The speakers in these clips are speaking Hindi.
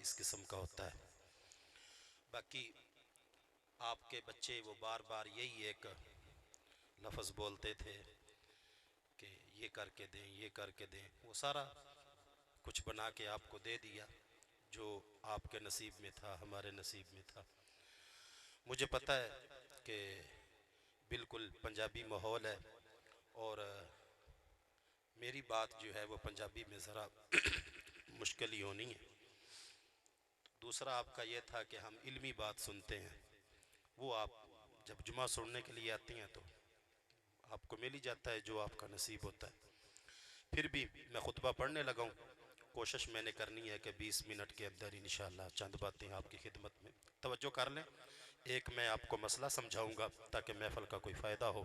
इस किस्म का होता है। बाकी आपके बच्चे वो बार बार यही एक लफ्ज़ बोलते थे कि ये करके दें, ये करके दें। वो सारा कुछ बना के आपको दे दिया जो आपके नसीब में था, हमारे नसीब में था। मुझे पता है कि बिल्कुल पंजाबी माहौल है और मेरी बात जो है वो पंजाबी में ज़रा मुश्किल ही होनी है। दूसरा आपका ये था कि हम इल्मी बात सुनते हैं, वो आप जब जुमा सुनने के लिए आती हैं तो आपको मिल ही जाता है जो आपका नसीब होता है। फिर भी मैं खुतबा पढ़ने लगा हूँ, कोशिश मैंने करनी है कि 20 मिनट के अंदर इंशाअल्लाह चंद बातें आपकी खिदमत में। तवज्जो कर लें, एक मैं आपको मसला समझाऊंगा ताकि महफल का कोई फ़ायदा हो।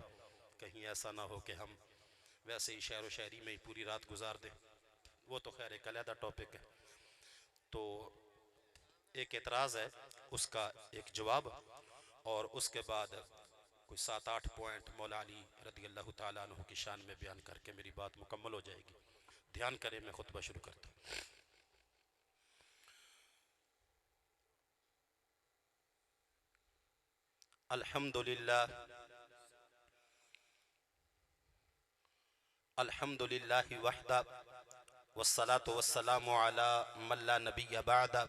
कहीं ऐसा ना हो कि हम वैसे ही शहर व शायरी में ही पूरी रात गुजार दें, वो तो खैर एक अलहदा टॉपिक है। तो एक एतराज़ है, उसका एक जवाब, और उसके बाद कोई 7-8 पॉइंट मौला अली रदी अल्लाह ताला अन्हु की शान में बयान करके मेरी बात मुकम्मल हो जाएगी। ध्यान करें, मैं खुतबा शुरू करता हूँ। अल्हम्दुलिल्लाह, अल्हम्दुलिल्लाहि वहदा वस्सलातु वस्सलामु अला मन ला नबिय्य बअदा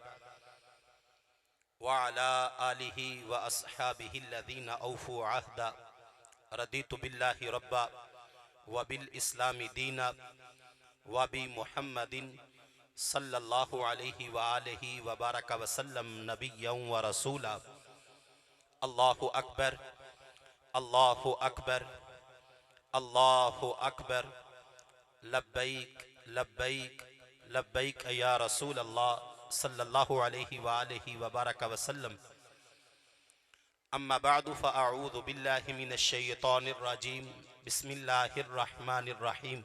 व अला आलिहि व अस्हाबिहि अल्लज़ीना औफू अहदा रदीतु बिल्लाहि रब्बा व बिल इस्लामी दीना व बि मुहम्मदिन सल्लल्लाहु अलैहि व आलिहि व बारक वसल्लम नबिय्यन व रसूला। अल्लाहु अकबर, अल्लाहु अकबर, अल्लाहु अकबर। लब्बैक लब्बैक लब्बैक या रसूल अल्लाह सल्लल्लाहु अलैहि व आलिहि व बारक वसल्लम। अम्मा बअदु फ़अऊज़ु बिल्लाहि मिनश शैतानिर रजीम। बिस्मिल्लाहिर रहमानिर रहीम।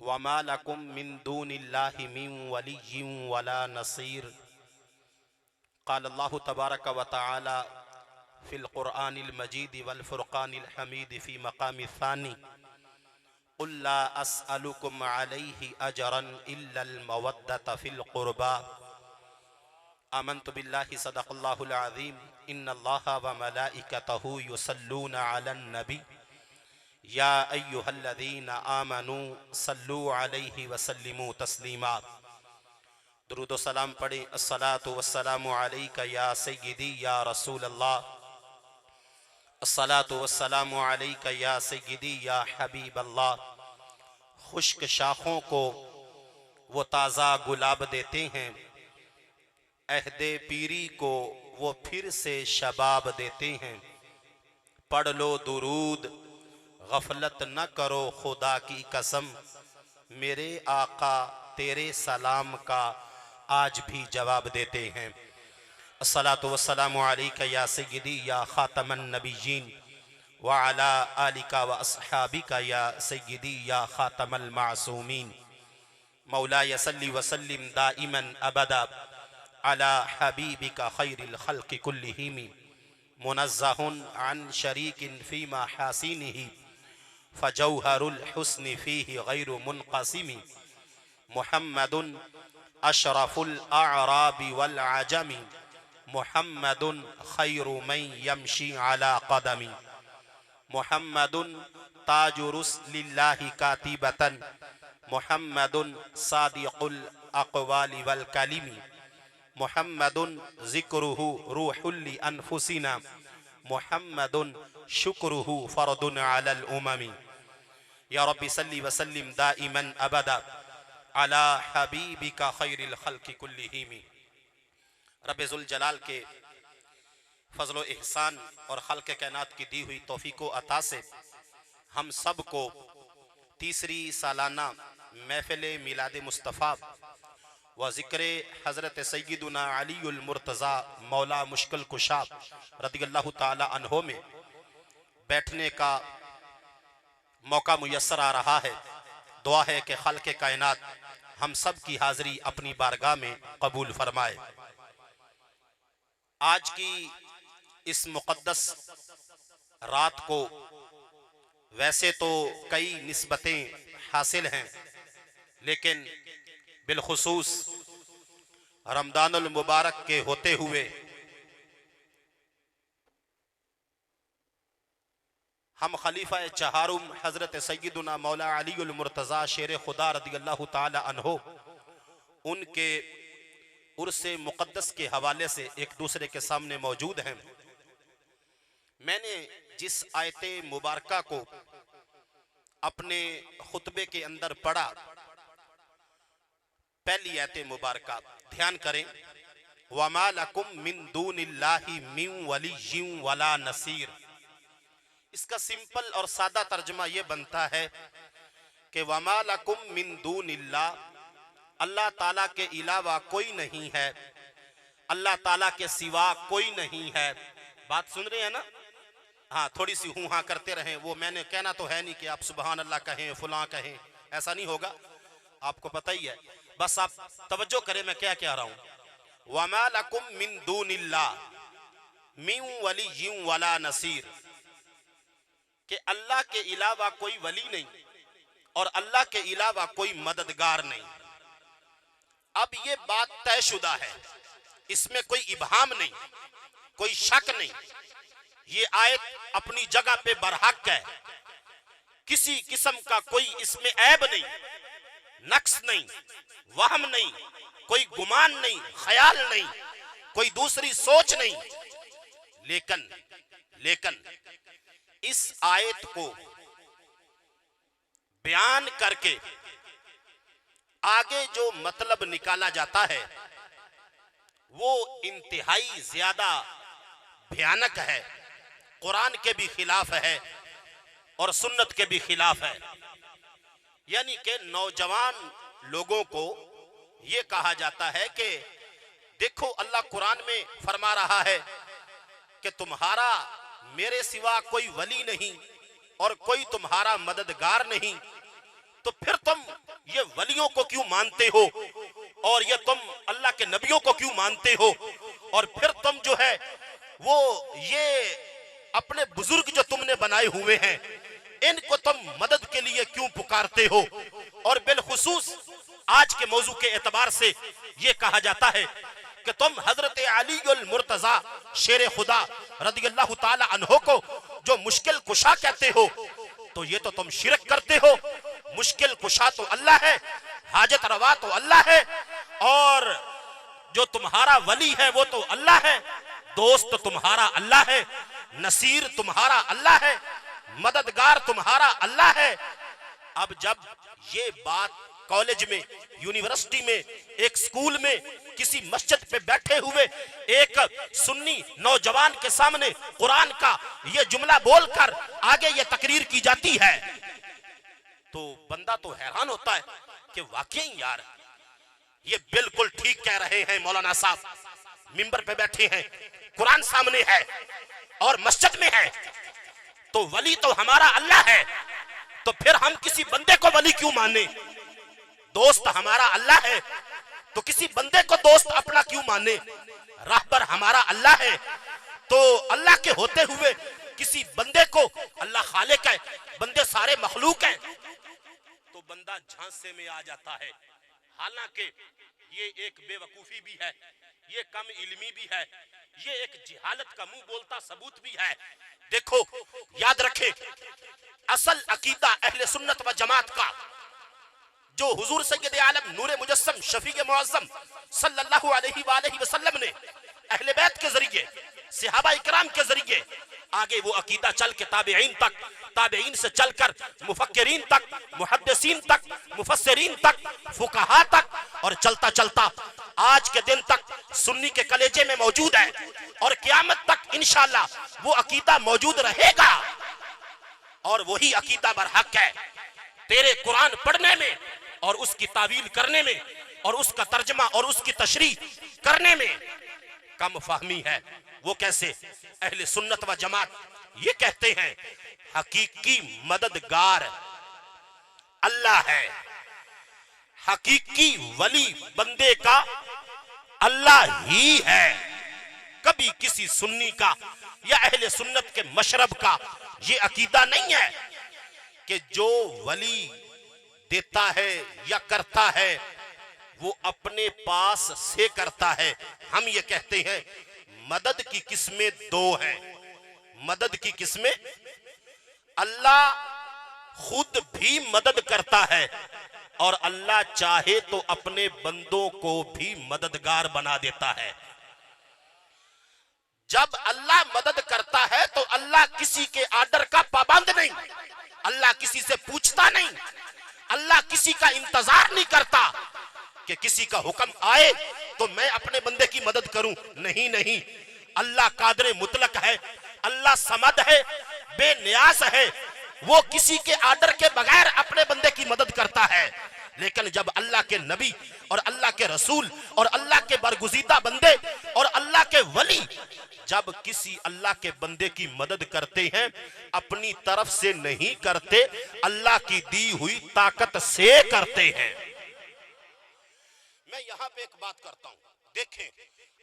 वमा लकुम मिन दूनिल्लाहि मिन वलिय्यिन वला नसीर। क़ाल अल्लाहु तबारक व तआला फ़िल क़ुरआनिल मजीद वल फ़ुरक़ानिल हमीद फ़ी मक़ामि सानी। क़ुल ला अस्अलुकुम अलैहि अजरन इल्लल मवद्दत फ़िल क़ुरबा। आमन्तु बिल्लाहि सदक़ल्लाहुल अज़ीम। इन्नल्लाहा व मलाइकतहु युसल्लूना अलन नबी या अय्युहल्लज़ीना आमनू सल्लू अलैहि व सल्लिमू तस्लीमा। दुरूद व सलाम पढ़ें। अस्सलातु वस्सलामु अलैका या सय्यदी या रसूल अल्लाह। अस्सलातु वस्सलामु अलैका या सय्यदी या हबीब अल्लाह। खुश्क शाखों को वो ताज़ा गुलाब देते हैं, अहदे पीरी को वो फिर से शबाब देते हैं। पढ़ लो दुरूद, गफलत न करो खुदा की कसम, मेरे आका तेरे सलाम का आज भी जवाब देते हैं। अस्सलातु वस्सलामु अलैका या सय्यदी या खातमन नबिय्यीन व अला आलिका व अस्हाबिका या सय्यदी या खातमल मासूमीन। मौलाया सल्ली व सल्लिम दाइमन अबदा अला हबीबिका खैरिल खल्क़ि कुल्लिहिम। मुनज़्ज़हुन अन शरीकिन फ़ी महासिनिही फ़जौहरुल हुस्नि फ़ीहि गैरु मुनक़सिम। मुहम्मदुन अशरफुल अअराबि वल अजमी। मुहम्मदुन खैरु मन यमशी अला क़दमी। मुहम्मदुन ताजु रुसलिल्लाहि कातिबतन। मुहम्मदुन सादिक़ुल अक़वालि वल कलिमी। मुहम्मदुन ज़िक्रुहु रूहुल लि अनफुसिना। मुहम्मदुन शुक्रुहु फ़र्दुन अलल उममी। या रब्बी सल्ली व सल्लिम दाइमन अबदा अला हबीबिका खैरिल खल्क़ि कुल्लिहिम। रब्बे ज़ुल जलाल के फज़ल व एहसान और खल्क़ कायनात की दी हुई तौफ़ीक़ व अता से हम सब को तीसरी सालाना महफ़िल मिलाद मुस्तफ़ा व ज़िक्र हज़रत सय्यदुना अलीउल मुर्तज़ा मौला मुश्किल कुशा रज़ियल्लाहु ताला अन्हो में बैठने का मौका मुयस्सर आ रहा है। दुआ है कि खल्क़ कायनात हम सब की हाज़िरी अपनी बारगाह में कबूल फरमाए। आज की इस मुक़द्दस रात को वैसे तो कई निस्बतें हासिल हैं, लेकिन बिलखुसूस रमजानुल मुबारक के होते हुए हम खलीफा चहारुम हजरत सैयदुना मौला अलीउल मुर्तज़ा शेर खुदा रदियल्लाहु ताला अन्हो उनके उर्से मुक़द्दस के हवाले से एक दूसरे के सामने मौजूद हैं। मैंने जिस आयते मुबारका को अपने खुतबे के अंदर पढ़ा, पहली आयते मुबारका ध्यान करें, वमा लकुम मिन दूनिल्लाहि मिन वलिय्यिन वला नसीर। इसका सिंपल और सादा तर्जमा यह बनता है कि वमा लकुम मिन दूनिल्लाह, अल्लाह ताला के अलावा कोई नहीं है, अल्लाह ताला के सिवा कोई नहीं है। बात सुन रहे हैं ना? हाँ, थोड़ी सी हूँ हाँ करते रहें। वो मैंने कहना तो है नहीं कि आप सुबहान अल्लाह कहें, फुला कहें, ऐसा नहीं होगा, आपको पता ही है। बस आप तवज्जो करें मैं क्या कह रहा हूँ। वमा लकुम मिन दूनिल्लाह मिन वलिय्यिन वला नसीर, कि अल्लाह के अलावा कोई वली नहीं और अल्लाह के अलावा कोई मददगार नहीं। अब ये बात तयशुदा है, इसमें कोई इबहाम नहीं, कोई शक नहीं। ये आयत अपनी जगह पे बरहक है, किसी किस्म का कोई इसमें ऐब नहीं, नक्स नहीं, वहम नहीं, कोई गुमान नहीं, ख्याल नहीं, कोई दूसरी सोच नहीं। लेकिन इस आयत को बयान करके आगे जो मतलब निकाला जाता है वो इंतहाई ज्यादा भयानक है, कुरान के भी खिलाफ है और सुन्नत के भी खिलाफ है। यानी कि नौजवान लोगों को यह कहा जाता है कि देखो अल्लाह कुरान में फरमा रहा है कि तुम्हारा मेरे सिवा कोई वली नहीं और कोई तुम्हारा मददगार नहीं, तो फिर तुम ये वलियों को क्यों मानते हो और ये तुम अल्लाह के नबियों को क्यों मानते हो, और फिर तुम जो है वो ये अपने बुजुर्ग जो तुमने बनाए हुए हैं इनको तुम मदद के लिए क्यों पुकारते हो। और बिलखुसूस आज के मौजू के एतबार से ये कहा जाता है कि तुम हजरत अलीउल मुर्तज़ा शेर खुदा रदियल्लाहु ताला अन्हो को जो मुश्किल कुशा कहते हो, तो ये तो तुम शिरक करते हो। मुश्किल कुशा तो अल्लाह है, हाजत रवा तो अल्लाह है, और जो तुम्हारा वली है वो तो अल्लाह है, दोस्त तुम्हारा अल्लाह है, नसीर तुम्हारा अल्लाह है, मददगार तुम्हारा अल्लाह है। अब जब ये बात कॉलेज में, यूनिवर्सिटी में, एक स्कूल में, किसी मस्जिद पे बैठे हुए एक सुन्नी नौजवान के सामने कुरान का ये जुमला बोलकर आगे ये तकरीर की जाती है, तो बंदा तो हैरान होता है कि वाकई यार ये बिल्कुल ठीक कह रहे हैं मौलाना साहब। मिंबर पे बैठे हैं, कुरान सामने है और मस्जिद में है, तो वली तो हमारा अल्लाह है, तो फिर हम किसी बंदे को वली क्यों माने? दोस्त हमारा अल्लाह है तो किसी बंदे को दोस्त अपना क्यों माने? राहबर हमारा अल्लाह है तो अल्लाह के होते हुए किसी बंदे को, अल्लाह खालिक है, बंदे सारे मखलूक हैं, तो बंदा झांसे में आ जाता है। हालांकि ये एक बेवकूफी भी है, ये कम इल्मी भी है, ये एक जिहालत का मुंह बोलता सबूत भी है। देखो याद रखें, असल अकीदा अहले सुन्नत व जमात का जो हुजूर सैयद आलम नूरे मुजस्सम शफीक मुअज्जम सल्लल्लाहु अलैहि वसल्लम ने अहले बैत के जरिए, सहाबा इकराम के जरिए आगे वो अकीदा चल के ताबेईन तक, ताबेईन से चलकर मुफक्किरीन तक, मुहद्दिसीन तक, मुफस्सिरीन तक, फुकहा तक, और चलता चलता आज के दिन तक सुन्नी के कलेजे में मौजूद है और क़यामत तक इंशाअल्लाह वो अकीदा मौजूद रहेगा। और वही अकीदा बरहक है। तेरे कुरान पढ़ने में और उसकी तावील करने में और उसका तर्जमा और उसकी तशरीह करने में कम फहमी है। वो कैसे? अहले सुन्नत व जमात ये कहते हैं हकीकी मददगार अल्लाह है, हकीकी वली बंदे का अल्लाह ही है। कभी किसी सुन्नी का या अहले सुन्नत के मशरब का ये अकीदा नहीं है कि जो वली देता है या करता है वो अपने पास से करता है। हम ये कहते हैं मदद की किस्में दो हैं। मदद की किस्में, अल्लाह खुद भी मदद करता है और अल्लाह चाहे तो अपने बंदों को भी मददगार बना देता है। जब अल्लाह मदद करता है तो अल्लाह किसी के आर्डर का पाबंद नहीं, अल्लाह किसी से पूछता नहीं, अल्लाह किसी का इंतजार नहीं करता कि किसी का हुक्म आए तो मैं अपने बंदे की मदद करूं। नहीं नहीं, अल्लाह कादरे मुतलक है, अल्लाह समद है, बेनियाज है, वो किसी के आर्डर के बगैर अपने बंदे की मदद करता है। लेकिन जब अल्लाह के नबी और अल्लाह के रसूल और अल्लाह के बरगुज़ीदा बंदे और अल्लाह के वली जब किसी अल्लाह के बंदे की मदद करते हैं, अपनी तरफ से नहीं करते, अल्लाह की दी हुई ताकत से करते हैं। मैं यहां पे एक बात करता हूं, देखें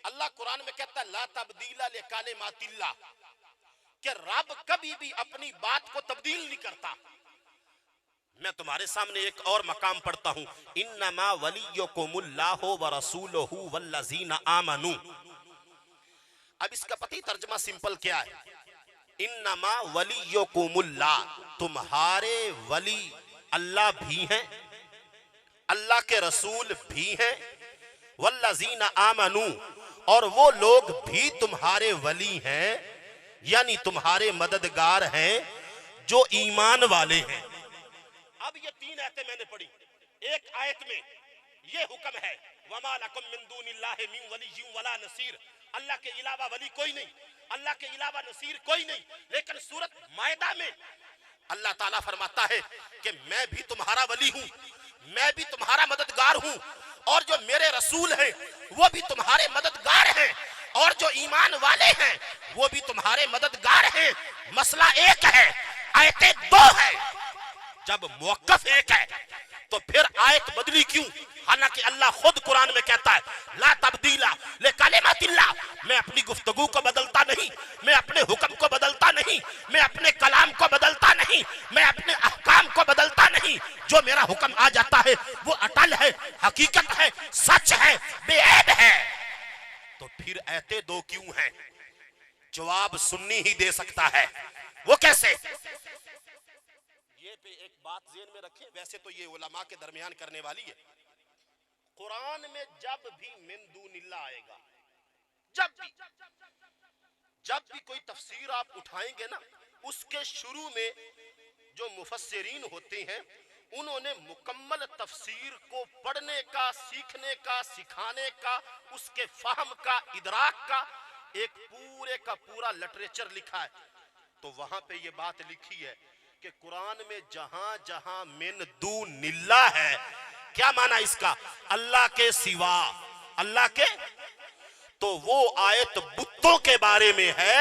अल्लाह कुरान में कहता है ला तब्दीला लिकालिमातिल्लाह, कि रब कभी भी अपनी बात को तब्दील नहीं करता। मैं तुम्हारे सामने एक और मकाम पढ़ता हूं, इन्नमा वलियुकुमुल्लाहु व रसूलुहु वल्लज़ीना आमनू। अब इसका पता ही तर्जुमा सिंपल क्या है, इन्नमा वलियुकुमुल्लाह, तुम्हारे वली अल्लाह भी हैं, अल्लाह के रसूल भी हैं, वल्लज़ीना आमनू, और वो लोग भी तुम्हारे वली हैं, यानी तुम्हारे मददगार हैं जो ईमान वाले हैं। अब ये तीन आयतें मैंने पढ़ी, एक आयत में ये हुक्म है वमा लकुम मिन दूनिल्लाहि मिन वलिय्यिन वला नसीर, अल्लाह के अलावा वली कोई नहीं, अल्लाह के अलावा नसीर कोई नहीं। लेकिन सूरत मायदा में अल्लाह ताला फरमाता है कि मैं भी तुम्हारा वली हूं, मैं भी तुम्हारा मददगार हूं, और जो मेरे रसूल हैं वो भी तुम्हारे मददगार हैं, और जो ईमान वाले हैं वो भी तुम्हारे मददगार हैं। मसला एक है, आयतें दो है। जब मौक़िफ़ एक है तो फिर आयत बदली क्यों? हालांकि अल्लाह खुद कुरान में कहता है ला तब्दीला लिकालिमातिल्लाह, मैं अपनी गुफ्तगू को बदलता नहीं, मैं अपने हुक्म को बदलता नहीं, मैं अपने कलाम को बदलता नहीं, मैं अपने अहकाम को बदलता नहीं। जो मेरा हुक्म आ जाता है वो अटल है, हकीकत है, सच है, बेऐब है। तो फिर आयतें दो क्यों हैं? जवाब सुन्नी ही दे सकता है। वो कैसे? ये पे एक बात ज़हन में रखें, वैसे तो ये उलमा के दरमियान करने वाली है। कुरान में जब भी मिन दूनिल्लाह आएगा, जब भी कोई तफसीर आप उठाएंगे ना, उसके शुरू में जो मुफस्सिरीन होते हैं उन्होंने मुकम्मल तफसीर को पढ़ने का, सीखने का, सिखाने का, उसके फहम का, इदराक का एक पूरे का पूरा लिटरेचर लिखा है। तो वहां पे ये बात लिखी है कि कुरान में जहां जहां मिन दूनिल्लाह है, क्या माना इसका? अल्लाह के सिवा, अल्लाह के, तो वो आयत बुतों के बारे में है,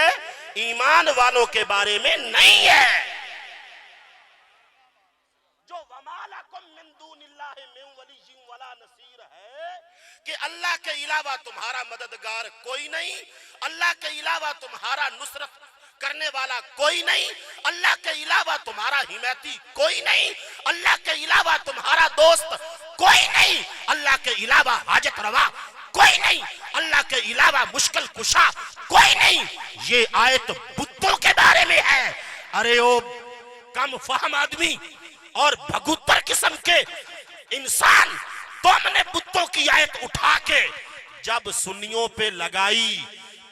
ईमान वालों के बारे में नहीं है। जो वमालकुम मिन दूनिल्लाहि मिन वलिय्यिन वला नसीर है कि अल्लाह के अलावा तुम्हारा मददगार कोई नहीं, अल्लाह के अलावा तुम्हारा नुसरत करने वाला कोई नहीं, अल्लाह के अलावा तुम्हारा हिमायती कोई नहीं, अल्लाह के अलावा तुम्हारा दोस्त कोई नहीं, अल्लाह के अलावा हाजत रवा कोई नहीं, अल्लाह के अलावा मुश्किल कुशा कोई नहीं। ये आयत बुतों के बारे में है। अरे ओ कम फहम आदमी और भगुतर किस्म के इंसान, तुमने बुतों की आयत उठा के जब सुन्नियों पे लगाई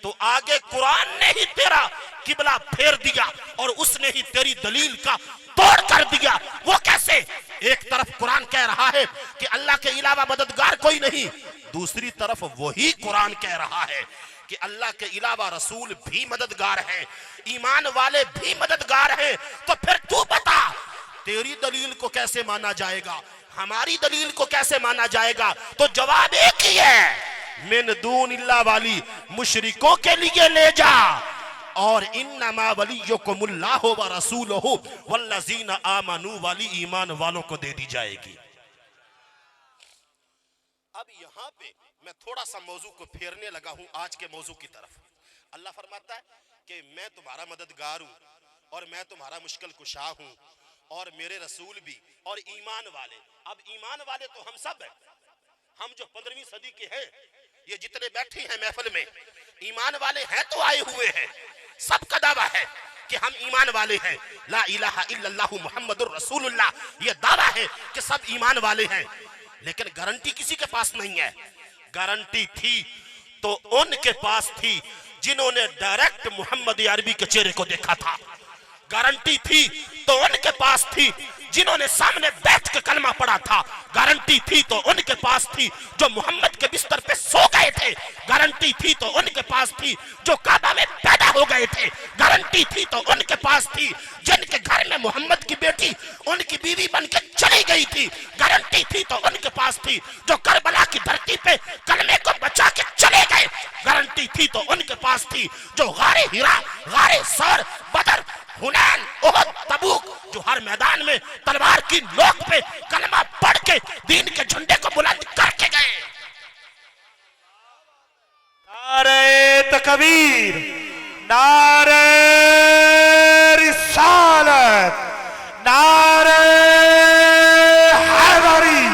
तो आगे कुरान ने ही तेरा किबला फेर दिया और उसने ही तेरी दलील का तोड़ कर दिया। वो कैसे? एक तरफ कुरान कह रहा है कि अल्लाह के अलावा मददगार कोई नहीं, दूसरी तरफ वही कुरान कह रहा है कि अल्लाह के अलावा रसूल भी मददगार हैं, ईमान वाले भी मददगार हैं। तो फिर तू बता, तेरी दलील को कैसे माना जाएगा, हमारी दलील को कैसे माना जाएगा? तो जवाब एक ही है, मिन दूनिल्लाह वाली मुशरिकों के लिए ले जा, और इन्नमा वलियुकुमुल्लाहु व रसूलुहु वल्लज़ीना आमनू वाली ईमान वालों को दे दी जाएगी। अब यहाँ पे मैं थोड़ा सा मौजू को फेरने लगा हूँ आज के मौजू की तरफ। अल्लाह फरमाता है कि मैं तुम्हारा मददगार हूँ और मैं तुम्हारा मुश्किल कुशा हूँ, और मेरे रसूल भी, और ईमान वाले। अब ईमान वाले तो हम सब हैं, हम जो 15वीं सदी के हैं, ये जितने बैठे हैं महफिल में, ईमान वाले हैं तो आए हुए हैं। सबका दावा है कि हम ईमान वाले हैं। ला इलाहा इल्लल्लाह मुहम्मदुर रसूलुल्लाह, ये दावा है कि सब ईमान वाले हैं, लेकिन गारंटी किसी के पास नहीं है। गारंटी थी तो उनके पास थी जिन्होंने डायरेक्ट मोहम्मद अरबी के चेहरे को देखा था। गारंटी थी तो उनके पास थी जिन्होंने सामने बैठ के कलमा पढ़ा था। गारंटी थी तो उनके पास थी जो मोहम्मद के बिस्तर पे सो गए थे। गारंटी थी तो उनके पास थी जो काबा में पैदा हो गए थे। गारंटी थी तो उनके पास थी जिनके घर में मोहम्मद की बेटी उनकी बीवी बन के चली गई थी। गारंटी थी तो उनके पास थी जो करबला की धरती पे कलमे को बचा के चले गए। गारंटी थी तो उनके पास थी जो गारे हिरा, गारे सर, बदर, हुनैन, ओहद, तबूक, जो हर मैदान में तलवार की नोक पे कलमा पढ़ के दीन के झंडे को बुलंद करके गए। नारे तकबीर, नारे रिसालत, नारे हैदरी।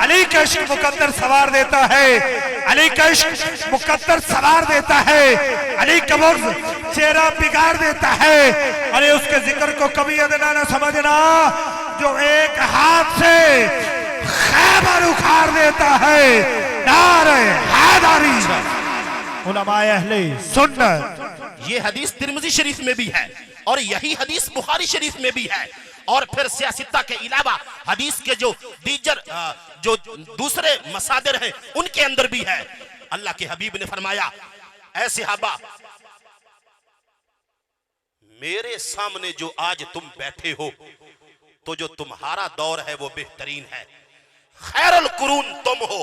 अली का इश्क मुकद्दर सवार देता है, अली का इश्क मुकद्दर सवार देता है, अली का बुग़्ज़ चेहरा बिगाड़ देता है। अरे उसके जिक्र को कभी अदना न समझना जो एक हाथ से खैबर उखाड़ देता है। नारे हैदरी, उलमाए अहले सुन्नत। ये हदीस तिरमिज़ी शरीफ में भी है और यही हदीस बुखारी शरीफ में भी है, और फिर सियासत्ता के अलावा हदीस के जो जो दूसरे मसादिर हैं उनके अंदर भी है। अल्लाह के हबीब ने फरमाया, ऐ सहाबा, मेरे सामने जो आज तुम बैठे हो तो जो तुम्हारा दौर है वो बेहतरीन है। खैरुल कुरून तुम हो।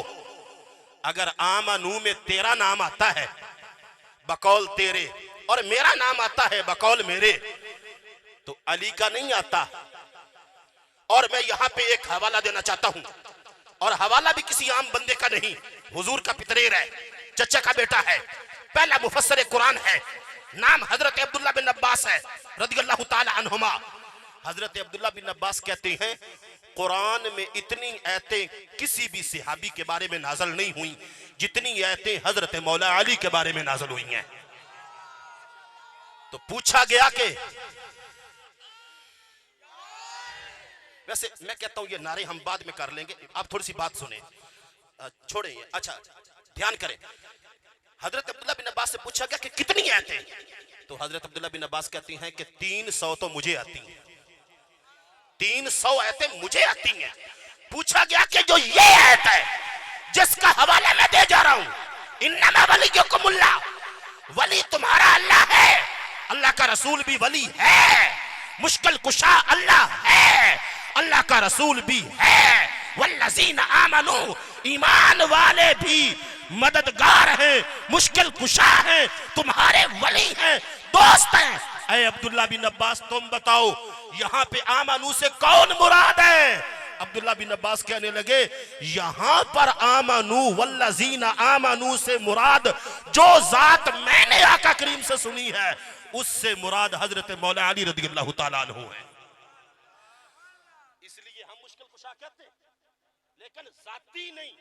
अगर आमनू में तेरा नाम आता है बकौल तेरे और मेरा नाम आता है बकौल मेरे, तो अली का नहीं आता। और मैं यहां पे एक हवाला देना चाहता हूं, और हवाला भी किसी आम बंदे का नहीं, हुजूर का पितरेर है, चचा का बेटा है, पहला मुफस्सिर कुरान है, नाम हजरत अब्दुल्ला बिन अब्बास है रदियल्लाहु ताला अन्हुमा। हजरत अब्दुल्ला बिन अब्बास कहते हैं, कुरान में इतनी आयतें किसी भी सहाबी के बारे में नाज़िल नहीं हुई जितनी आयतें हजरत मौला अली के बारे में नाज़िल हुई हैं। तो पूछा गया कि, वैसे मैं कहता हूं ये नारे हम बाद में कर लेंगे, आप थोड़ी सी बात सुने, छोड़े ये। अच्छा ध्यान करें, हजरत अब्दुल्ला बिन अब्बास से पूछा गया कि कितनी आयतें, तो हजरत अब्दुल्ला बिन अब्बास कहती हैं कि 300 तो मुझे आती हैं, 300 आयतें मुझे आती हैं। पूछा गया कि जो ये आयत है जिसका हवाला मैं दे जा रहा हूं, इन्नमा वलियुकुमुल्लाह, वली तुम्हारा अल्लाह है, अल्लाह का रसूल भी वली है, मुश्किल कुशा अल्लाह है, अल्लाह का रसूल भी है, वल्लज़ीना आमनू, ईमान वाले भी मददगार हैं, मुश्किल कुशा हैं, तुम्हारे वली हैं, दोस्त हैं। ऐ अब्दुल्ला बिन अब्बास तुम बताओ यहाँ पे आमनू से कौन मुराद है? अब्दुल्ला बिन अब्बास कहने लगे, यहाँ पर आमनू वल्लज़ीना आमनू से मुराद जो जात मैंने आका करीम से सुनी है उससे मुराद हजरत मौला अली रज़ियल्लाहु ताला अन्हु है। इसलिए हम मुश्किल कुशा कहते हैं, लेकिन जाती नहीं,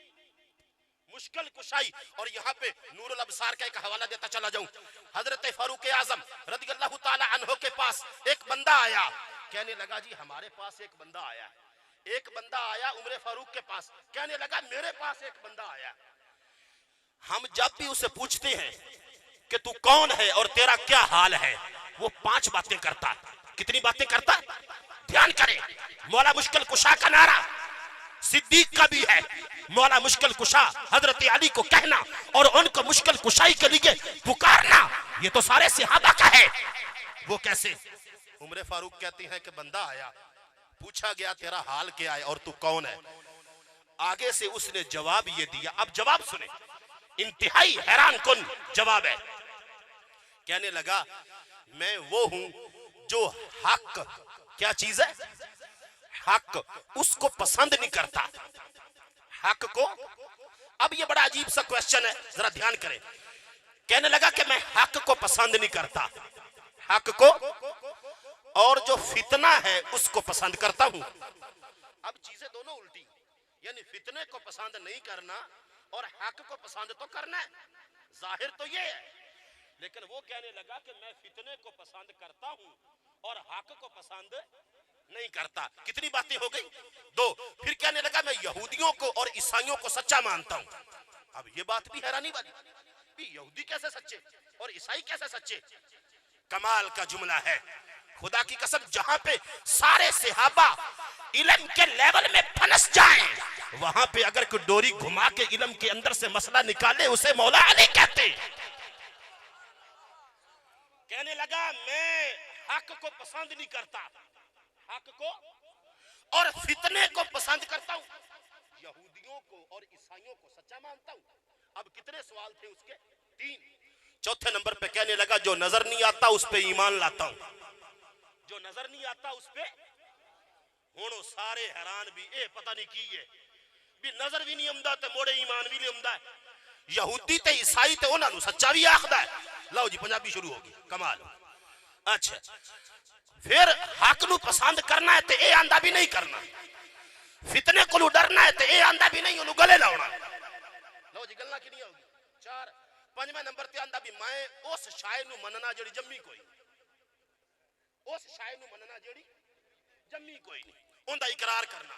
मुश्किल कुशाई। और यहाँ पे नूरुल अबसार का एक हवाला देता चला जाऊं, हजरत फारूक आजम रज़ियल्लाहु ताला अन्हु के पास एक बंदा आया, कहने लगा जी हमारे पास एक बंदा आया है। एक बंदा आया उमर फारूक के पास, कहने लगा मेरे पास एक बंदा आया। हम जब भी उसे पूछते हैं कि तू कौन है और तेरा क्या हाल है, वो 5 बातें करता। कितनी बातें करता? ध्यान करें, मौला मुश्किल कुशा का नारा सिद्दीक का भी है, मौला मुश्किल कुशा हजरत अली को कहना और उनको मुश्किल कुशाई के लिए पुकारना, ये तो सारे सहाबा का है। वो कैसे? उमर फारूक कहते हैं कि बंदा आया, पूछा गया तेरा हाल क्या है और तू कौन है। आगे से उसने जवाब ये दिया, अब जवाब सुने, इंतहाई हैरान कुन जवाब है। कहने लगा मैं वो हूं जो हक, क्या चीज है? हक, उसको पसंद नहीं करता। हक को, अब ये बड़ा अजीब सा क्वेश्चन है, जरा ध्यान करें। कहने लगा कि मैं हक को पसंद नहीं करता, हक को, और जो फितना है उसको पसंद करता हूं। अब चीजें दोनों उल्टी, यानी फितने को पसंद नहीं करना और हक को पसंद तो करना है, जाहिर तो ये है। लेकिन वो कहने लगा कि मैं फितने को पसंद करता हूं और हक को पसंद नहीं करता। कितनी बातें हो गई? दो। फिर कहने लगा मैं यहूदियों को और ईसाइयों को सच्चा मानता हूं। अब ये बात भी हैरानी वाली, यहूदी कैसे सच्चे और ईसाई कैसे सच्चे? कमाल का जुमला है, खुदा की कसम। जहां पे सारे सहाबा इल्म के लेवल में फंस जाएं, वहां पे अगर कोई डोरी घुमा के इल्म के अंदर से मसला निकाले, उसे मौला अली कहते। कहने लगा मैं हक को पसंद नहीं करता, हक को और फितने को पसंद करता हूं, यहूदियों को और ईसाइयों को सच्चा मानता हूं। अब कितने सवाल थे उसके? 3। चौथे नंबर पे कहने लगा जो नजर नहीं आता उस पे ईमान लाता हूं, जो नजर नहीं आता उस पे। हुण सारे हैरान भी, ए पता नहीं की है भी नजर भी नहीं आंदा ते मोड़े ईमान भी नहीं आंदा है। यहूदी ते ईसाई ते उन्हां नूं सच्चा भी आखदा है। लो जी पंजाबी शुरू होगी, कमाल। अच्छा, फिर हक नूं पसंद करना है ते ए आंदा भी नहीं करना, फितने को डरना है ते ए आंदा भी नहीं उन्होंने गले लाउणा। लो जी गल्लां कितनी होगी? 4। 5वें नंबर ते आंदा भी मैं उस शाय नूं मनना जेड़ी जम्मी कोई, उस शाय नूं मनना जेड़ी जम्मी कोई नहीं, उनका इकरार करना।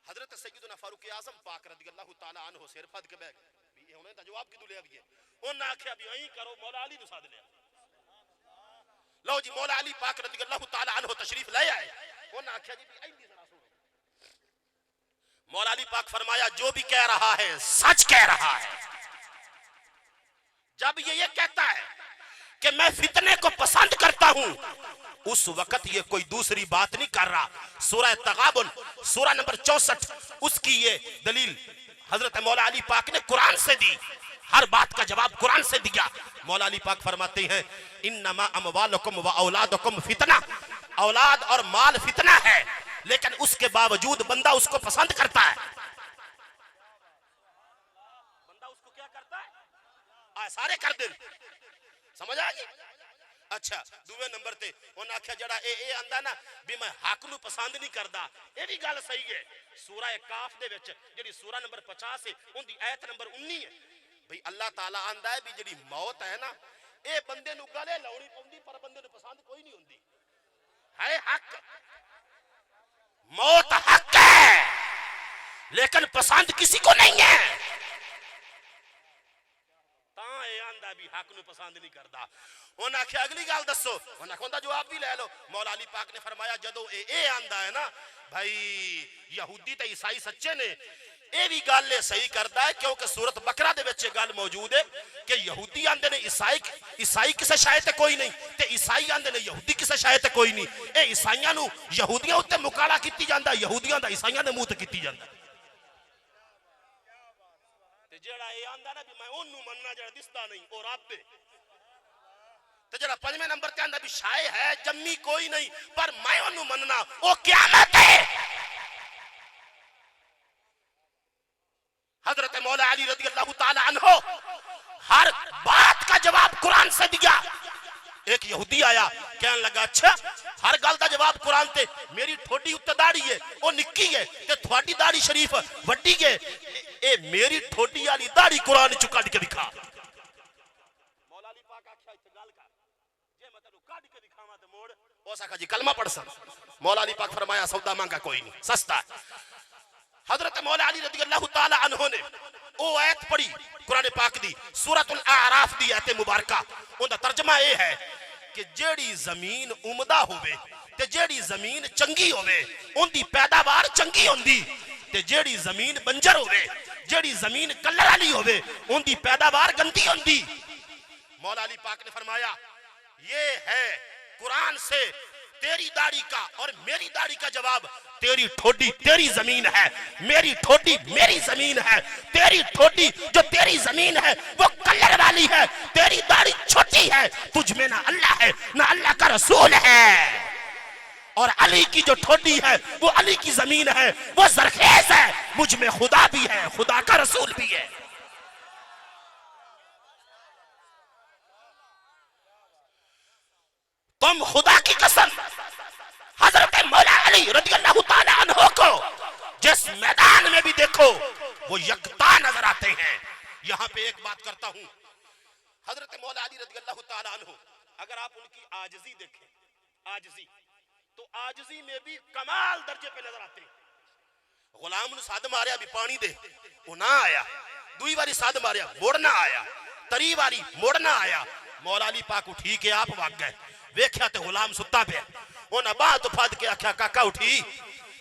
हजरत सैयदना फारूक आजम पाक रज़ियल्लाहु ताला अन्हु सिर फद के बैठ भी हुणे दा जवाब किदू ले आइए। उन्हें आख्या भी यही करो, मौला अली नूं साध लिया। लो जी मौला अली पाक रज़ियल्लाहु ताला अन्हु तशरीफ ले आए। उन्हें आख्या जी भी ऐंदी जरा सुनो। मौला अली पाक फरमाया जो भी कह रहा है सच कह रहा है। जब ये कहता है कि मैं फितने को पसंद करता हूं, उस वक्त ये कोई दूसरी बात नहीं कर रहा। सूरह तगाबुन सूरह नंबर 64, उसकी ये दलील हजरत मौला अली पाक ने कुरान से दी। हर बात का जवाब कुरान से दिया। मौला अली पाक फरमाते हैं इन्नमा अमवालुकुम व औलादुकुम फितना, औलाद और माल फितना है, लेकिन उसके बावजूद बंदा उसको पसंद करता है। बंदा उसको क्या करता है? सारे कर दे। समझ आ गई? अच्छा, दूसरे नंबर ते उन्हें आख्या जड़ा ए आंदा ना भी मैं हक नूं पसंद नहीं करदा, ये भी गल सही है। सूरह काफ दे विच जेड़ी सूरह नंबर 50 है, उनकी आयत नंबर 19 है भाई अल्लाह ताला आंदा है भी जेड़ी मौत है ना, ये बंदे नूं गले लाउणी पौंदी, पर बंदे नूं पसंद कोई नहीं हुंदी। है हक, मौत हक है, लेकिन पसंद किसी को नहीं है। भी हक नूं पसंद नहीं करता। उन्हें आख्या अगली गल दसो, उन्हें आख्या जवाब भी ले लो। मौला अली पाक ने फरमाया जदों ए आंदा है ना भाई यहूदी ते ईसाई सच्चे ने, ये भी गल सही करता है, क्योंकि सूरत बकरा दे विच गल मौजूद है कि यहूदी आंदे ने ईसाई किसे शायद कोई नहीं, ते ईसाई आंदे ने यहूदी किसे शायद कोई नहीं। ए ईसाइयां नूं यहूदियां उत्ते मुकाला कीती जांदा, यहूदियां दा ईसाइयां दे मुंह ते कीती जांदा। जेड़ा ये आंदा ना भी मैं ओनू मनना जेड़ा दिसदा नहीं और रब है, ते जेड़ा 5वें नंबर ते आंदा भी शाय है जम्मी कोई नहीं, पर मैं ओनू मनना, ओ क़यामत है। हजरत मौला अली रज़ियल्लाहु ताला अन्हु हर बात का जवाब कुरान से दिया। एक यहूदी आया कहने लगा अच्छा हर गल का जवाब कुरान ते, मेरी ठोडी उत्ते दाढ़ी है वो निक्की है ते थोड़ी दाढ़ी शरीफ वड्डी है, ए मेरी ठोडी वाली दाढ़ी कुरान चु कढ के दिखा। मौला अली पाक आख्या इत्थे गल कर, जे मैं तैनू कढ के दिखावां ते मोड़ हो सका जी कलमा पढ़ सा। मौला अली पाक फरमाया सौदा महंगा कोई नहीं, सस्ता। हजरत मौला अली रज़ियल्लाहु ताला अन्हु ने ओ आयत पढ़ी कुरान पाक दी, सूरतुल आराफ दी आयत मुबारका। उनका तर्जमा ये है कि जेड़ी जमीन उमदा होवे ते जेड़ी जमीन चंगी होवे उनकी पैदावार चंगी होंदी, ते जेड़ी जमीन बंजर होवे जेड़ी जमीन कलर वाली होवे उनकी पैदावार गंदी होंदी। मौला अली पाक ने फरमाया ये है कुरान से तेरी दाढ़ी का और मेरी दाढ़ी का जवाब। तेरी ठोडी तेरी जमीन है, मेरी ठोडी मेरी जमीन है। तेरी ठोडी जो तेरी जमीन है वो कलर वाली है, तेरी दाढ़ी छोटी है, तुझ में ना अल्लाह है ना अल्लाह का रसूल है। और अली की जो ठोडी है वो अली की जमीन है, वो जरखेज है, मुझ में खुदा भी है खुदा का रसूल भी है। तुम खुदा की कसम हजरत मौला अली रज़ियल्लाहु ताला अन्हु को जिस मैदान देखो वो यकता नजर आते हैं। यहां पे एक बात करता हूं, हजरत मौला अली रज़ियल्लाहु ताला अन्हु, अगर आप उनकी आजिज़ी देखें, आजिज़ी, तो आजिज़ी में भी कमाल दर्जे पे नजर आते हैं। गुलाम ने साध मारिया भी पानी दे, वो ना आया। दुई बारी साध मारिया, मुड़ ना आया। तरी बारी मुड़ ना आया। मौला अली पाक उठी के आप भाग गए। वेख्या ते गुलाम सुता पे, उन्हें बाह तो फद के आख्या काका उठी,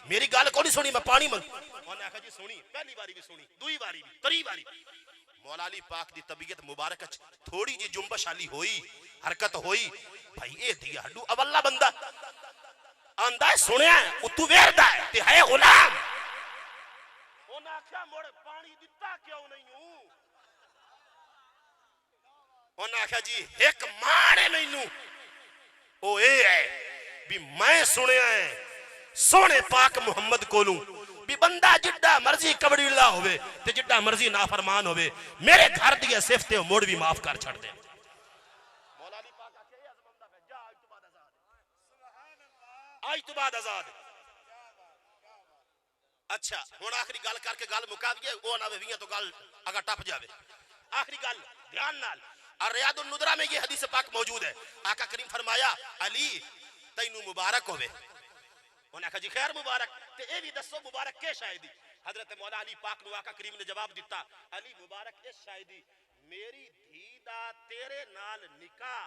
मेरी गल को नहीं सुनी, मैं पानी मंग। उन्हें आख्या जी सुनी, पहली बारी भी सुनी, दुई बारी भी, तरी बारी। मौला अली पाक दी तबीयत मुबारक थोड़ी जी जुम्बश आली होई, हरकत होई। भाई ए दिया हड्डू अवल्ला बंदा आंदा है, सुनिया उतू वेरदा है ते है गुलाम। उन्हें आख्या मोड़ पानी दिता क्यों नहीं हूं? उन्हें आख्या जी एक माने मैनू ओ ए है भी मैं सुनिया है सोने पाक मुहम्मद कोलू भी बंदा जिड्डा मर्जी कबड़ीला होवे ते जिड्डा मर्जी नाफरमान होवे, मेरे घर दी सिफते मोड़ भी माफ कर छड़ दे। मौला अली पाक आखे ये अज़मंदा पे जा, आज तो बाद आजाद, सुभान अल्लाह, आज तो बाद आजाद। अच्छा हुण आखिरी गल करके गल मुका दिए, ओ ना वे तो गल अगर टप जावे। आखिरी गल ध्यान नाल, और रियादुन नुदरा में ये हदीस पाक मौजूद है। आका करीम फरमाया अली तैनू मुबारक होवे। उन्हें आखा जी खैर मुबारक, ते ए भी दसो मुबारक के शायदी? हजरत मौला अली पाक नु आका करीम ने जवाब दिता, अली मुबारक इस शायदी मेरी धी दा तेरे नाल निकाह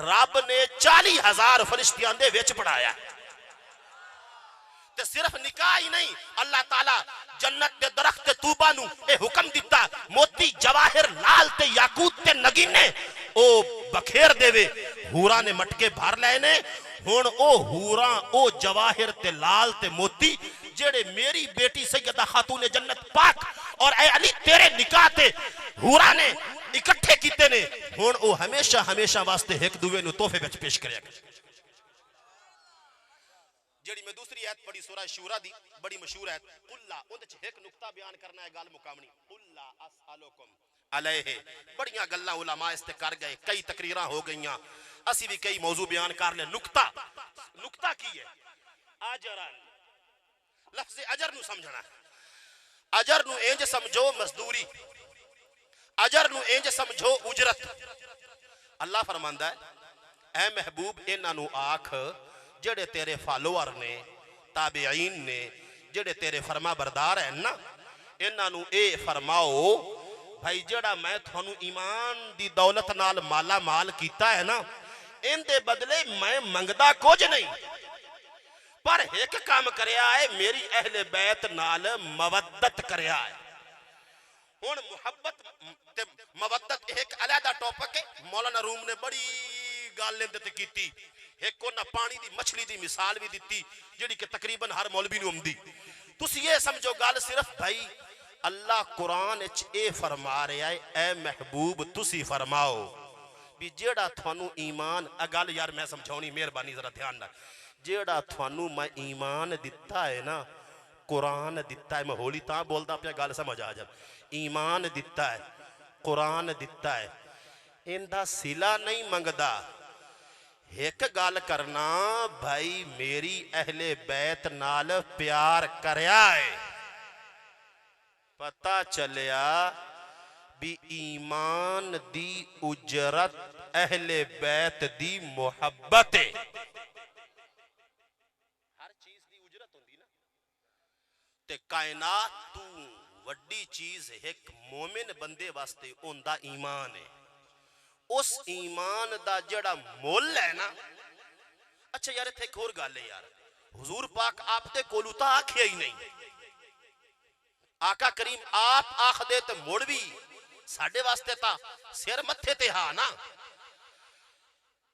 रब ने 40,000 फरिश्तियां दे विच पढ़ाया। ते सिर्फ निकाह ही नहीं, अल्लाह ताला जन्नत दे दरख्त तूबा नु ए हुक्म दिता, मोती जवाहिर लाल ते याकूत ते नगीने ओ बखेर देवे। हूरा ने मटके भर लेने, हुण ओ हूरा ओ जवाहिर ते लाल ते मोती जेड़े मेरी बेटी सैयदा खातून जन्नत पाक और ए अली तेरे निकाह ते हूरा ने इकट्ठे कीते ने, हुण ओ हमेशा हमेशा वास्ते एक दूवे नु तोहफे विच पेश करेगा। जेड़ी मैं दूसरी आयत पढ़ी सूरह शूरा दी, बड़ी मशहूर आयत, कुल्ला उहदे च एक नुक्ता बयान करना है, गल मुकामनी। कुल्ला असअलुकुम अलैहि, बड़ियां गल्लां उलमा इस ते कर गए, कई तकरीरां हो गईयां, असी भी कई मौजू बयान कर ले। नुक्ता नुक्ता की है? अजरन, लफ्ज़ अजर नु समझना। अजर नु इंज समझो मजदूरी, अजर नु इंज समझो उजरत। अल्लाह फरमांदा है ऐ महबूब इन्हां नु आख जेड़े तेरे फॉलोअर ने, ताबेईन ने, जेड़े तेरे फरमा बरदार है ना, इन्हां नु ए फरमाओ भाई जेड़ा मैं थानू ईमान दी दौलत नाल माला माल कीता है ना, इनदे बदले मैं मंगदा कुछ नहीं, पर एक काम करया है, मेरी अहले बैत नाल मवद्दत करया है। हुण मुहब्बत ते मवद्दत एक अलहदा टॉपिक है। मौलाना रूम ने बड़ी गल इहदे ते कीती, एक कोना पानी दी मछली दी मिसाल भी दी जिहड़ी कि तकरीबन हर मौलवी नूं आउंदी। तुसीं ये समझो गल सिर्फ भाई अल्लाह कुरान विच ए फरमा रहा है ऐ महबूब तुसी फरमाओ भी जेड़ा थानू ईमान, आ गल यार मैं समझाउणी, मेहरबानी जरा ध्यान नाल, जेड़ा थानू मैं ईमान दिता है ना, कुरान दिता है, मैं होली तां बोलदा पिया गल समझ आ जा, ईमान दिता है, कुरान दिता है, इंदा सिला नहीं मंगदा। एक गल करना भाई मेरी अहले बैत नाल प्यार करया है, पता चलिया भी ईमान दी उजरत अहले बैत दी मोहब्बत है। हर चीज दी उजरत होंदी ना, ते कायनात तू वड्डी चीज एक मोमिन बंदे वास्ते उनदा ईमान है। उस ईमान दा जड़ा मुल है ना, अच्छा यार इत्थे एक होर गल है यार, हुजूर पाक आप दे कोलू तां आखिया ही नहीं, आका करीम आप आख दे ते मुड़ भी साडे वास्ते ता सिर मथे ते हा ना,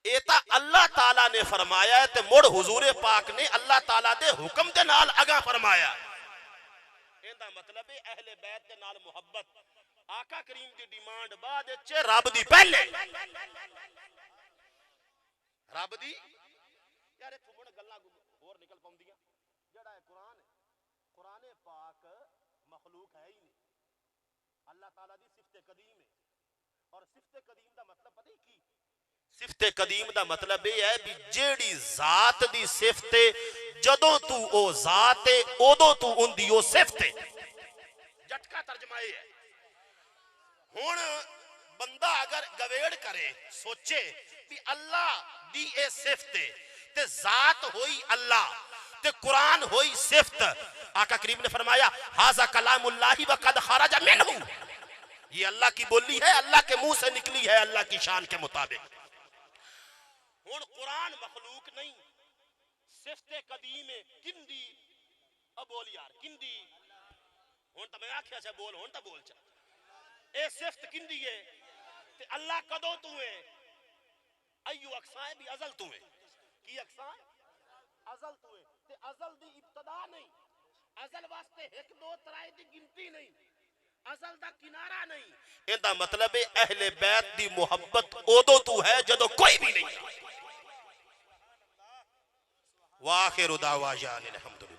ए ता अल्लाह ताला ने फरमाया है ते मुड़ हुजूर पाक ने अल्लाह ताला दे हुक्म दे नाल अगा फरमाया। इंदा मतलब है अहले बैत दे नाल मोहब्बत, आका करीम दी डिमांड बाद विच रब दी पहले, रब दी यार इत्थों हुण गल्लां होर निकल पाउंदियां। जेड़ा है कुरान, कुराने पाक मखलूक है ही नहीं, अल्लाह ताला दी सिफते कदीम है। और सिफते कदीम दा मतलब पता ही की? सिफते कदीम दा मतलब यह है भी जेड़ी जात दी सिफते जदों तू ओ जात है उदों तू उंदी ओ सिफते, तर्जमा है। हुण बंदा अगर गवेड़ करे सोचे भी अल्लाह दी ए सिफत ते जात होई अल्लाह ते कुरान होई सिफत, आका करीम ने फरमाया हाजा कलामुल्लाहि व कद खरज मिनहु, ये अल्लाह की बोली है, अल्लाह के मुंह से निकली है अल्लाह की शान के मुताबिक। हुण कुरान मखलूक नहीं, सिफते कदीम किंदी अब बोल यार किंदी हुण तो मैं आख्या छे बोल हुण तो बोल चा ए सिफत किंदी है ते अल्लाह कदों तू है अय्यू अक्साए भी अजल तू है की अक्साए अजल तू है ते अजल दी इब्तदा नहीं, अजल वास्ते एक दो तराए दी गिनती नहीं, अजल दा किनारा नहीं। इंदा मतलब है अहले बैत दी मोहब्बत ओदों तू है जदों कोई भी नहीं। वाखिरु दावाना अल्हम्दुलिल्लाह।